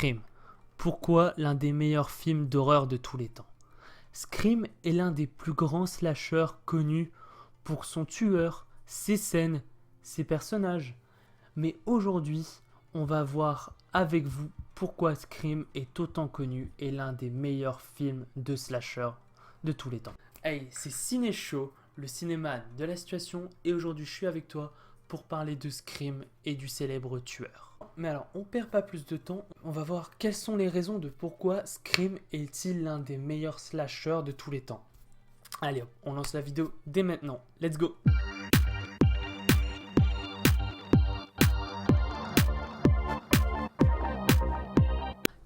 Scream. Pourquoi l'un des meilleurs films d'horreur de tous les temps? Scream est l'un des plus grands slashers connus pour son tueur, ses scènes, ses personnages. Mais aujourd'hui, on va voir avec vous pourquoi Scream est autant connu et l'un des meilleurs films de slasher de tous les temps. Hey, c'est Ciné Show, le cinéma de la situation, et aujourd'hui je suis avec toi pour parler de Scream et du célèbre tueur. Mais alors, on perd pas plus de temps, on va voir quelles sont les raisons de pourquoi Scream est-il l'un des meilleurs slashers de tous les temps. Allez hop, on lance la vidéo dès maintenant, let's go!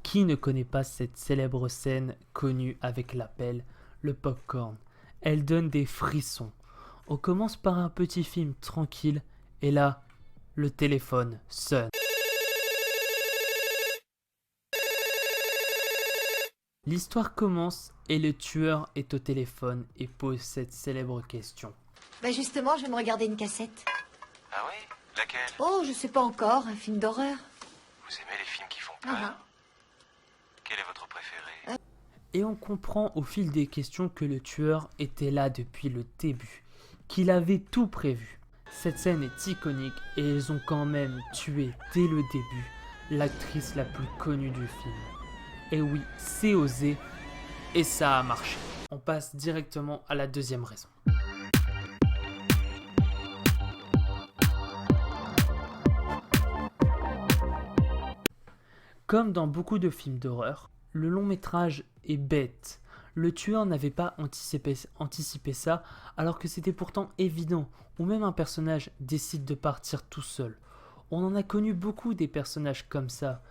Qui ne connaît pas cette célèbre scène connue avec l'appel, le popcorn? Elle donne des frissons. On commence par un petit film tranquille et là, le téléphone sonne. L'histoire commence et le tueur est au téléphone et pose cette célèbre question. Bah justement, je vais me regarder une cassette. Ah oui? Laquelle? Oh, je sais pas encore, un film d'horreur. Vous aimez les films qui font peur? Ah. Quel est votre préféré? Et on comprend au fil des questions que le tueur était là depuis le début, qu'il avait tout prévu. Cette scène est iconique et ils ont quand même tué dès le début l'actrice la plus connue du film. Et oui, c'est osé et ça a marché. On passe directement à la deuxième raison. Comme dans beaucoup de films d'horreur, le long métrage est bête. Le tueur n'avait pas anticipé ça, alors que c'était pourtant évident, ou même un personnage décide de partir tout seul. On en a connu beaucoup des personnages comme ça.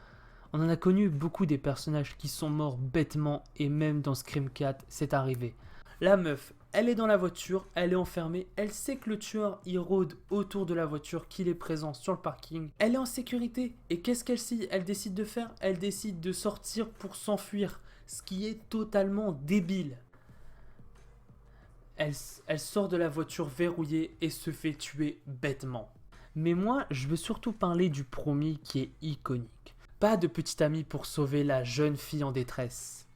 On en a connu beaucoup des personnages qui sont morts bêtement, et même dans Scream 4, c'est arrivé. La meuf, elle est dans la voiture, elle est enfermée, elle sait que le tueur y rôde autour de la voiture, qu'il est présent sur le parking. Elle est en sécurité, et qu'est-ce qu'elle décide de faire? Elle décide de sortir pour s'enfuir, ce qui est totalement débile. Elle sort de la voiture verrouillée et se fait tuer bêtement. Mais moi, je veux surtout parler du premier qui est iconique. Pas de petit ami pour sauver la jeune fille en détresse,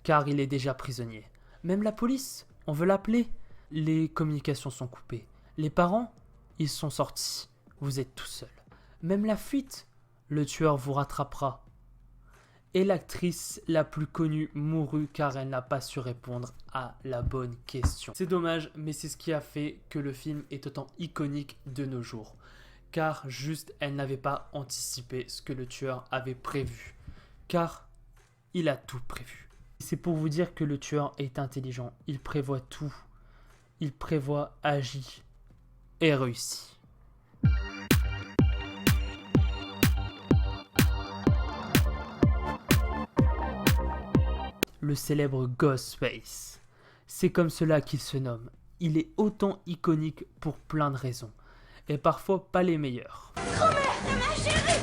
car il est déjà prisonnier. Même la police, on veut l'appeler. Les communications sont coupées. Les parents, ils sont sortis. Vous êtes tout seul. Même la fuite, le tueur vous rattrapera. Et l'actrice la plus connue mourut car elle n'a pas su répondre à la bonne question. C'est dommage, mais c'est ce qui a fait que le film est autant iconique de nos jours. Car juste, elle n'avait pas anticipé ce que le tueur avait prévu. Car il a tout prévu. C'est pour vous dire que le tueur est intelligent. Il prévoit tout. Il prévoit, agit et réussit. Le célèbre Ghostface. C'est comme cela qu'il se nomme. Il est autant iconique pour plein de raisons. Et parfois pas les meilleures. Grand-mère de ma chérie!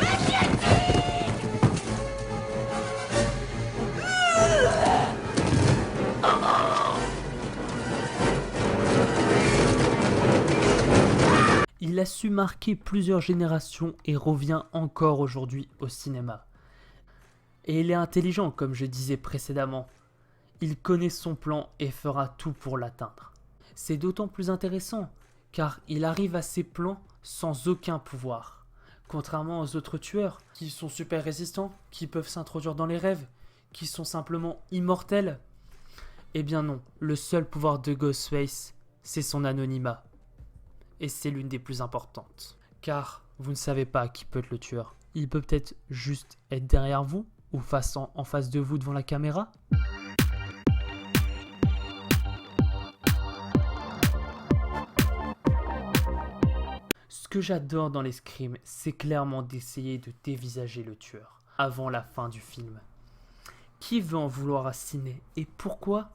Ma chérie! Il a su marquer plusieurs générations et revient encore aujourd'hui au cinéma. Et il est intelligent, comme je disais précédemment. Il connaît son plan et fera tout pour l'atteindre. C'est d'autant plus intéressant, car il arrive à ses plans sans aucun pouvoir. Contrairement aux autres tueurs, qui sont super résistants, qui peuvent s'introduire dans les rêves, qui sont simplement immortels. Eh bien non, le seul pouvoir de Ghostface, c'est son anonymat. Et c'est l'une des plus importantes. Car vous ne savez pas qui peut être le tueur. Il peut peut-être juste être derrière vous, ou en face de vous devant la caméra. Ce que j'adore dans les Scream, c'est clairement d'essayer de dévisager le tueur avant la fin du film. Qui veut en vouloir à Ciné? Et pourquoi?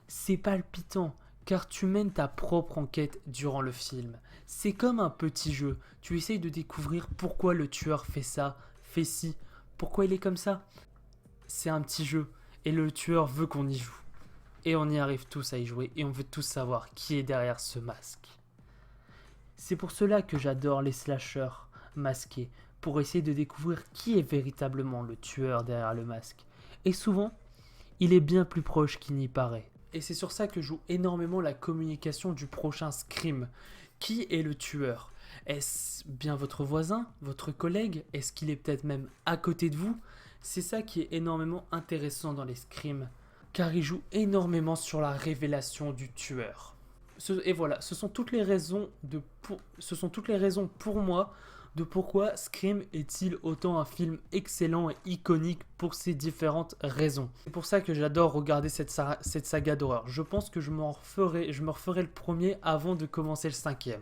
C'est palpitant, car tu mènes ta propre enquête durant le film. C'est comme un petit jeu. Tu essayes de découvrir pourquoi le tueur fait ça, fait ci, pourquoi il est comme ça. C'est un petit jeu, et le tueur veut qu'on y joue. Et on y arrive tous à y jouer, et on veut tous savoir qui est derrière ce masque. C'est pour cela que j'adore les slashers masqués, pour essayer de découvrir qui est véritablement le tueur derrière le masque. Et souvent, il est bien plus proche qu'il n'y paraît. Et c'est sur ça que joue énormément la communication du prochain Scream. Qui est le tueur? Est-ce bien votre voisin, votre collègue? Est-ce qu'il est peut-être même à côté de vous? C'est ça qui est énormément intéressant dans les Scream, car il joue énormément sur la révélation du tueur. Et voilà, ce sont toutes les raisons pour moi de pourquoi Scream est-il autant un film excellent et iconique pour ces différentes raisons. C'est pour ça que j'adore regarder cette saga d'horreur. Je pense que je me referai le premier avant de commencer le 5e.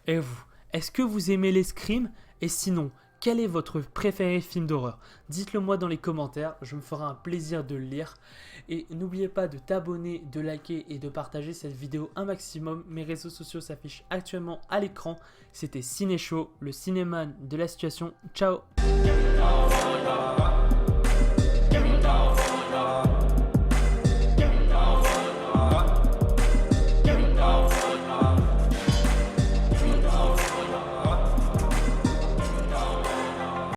Et vous, est-ce que vous aimez les Scream? Et sinon, quel est votre préféré film d'horreur? Dites-le moi dans les commentaires, je me ferai un plaisir de le lire. Et n'oubliez pas de t'abonner, de liker et de partager cette vidéo un maximum. Mes réseaux sociaux s'affichent actuellement à l'écran. C'était Ciné Show, le cinéman de la situation. Ciao!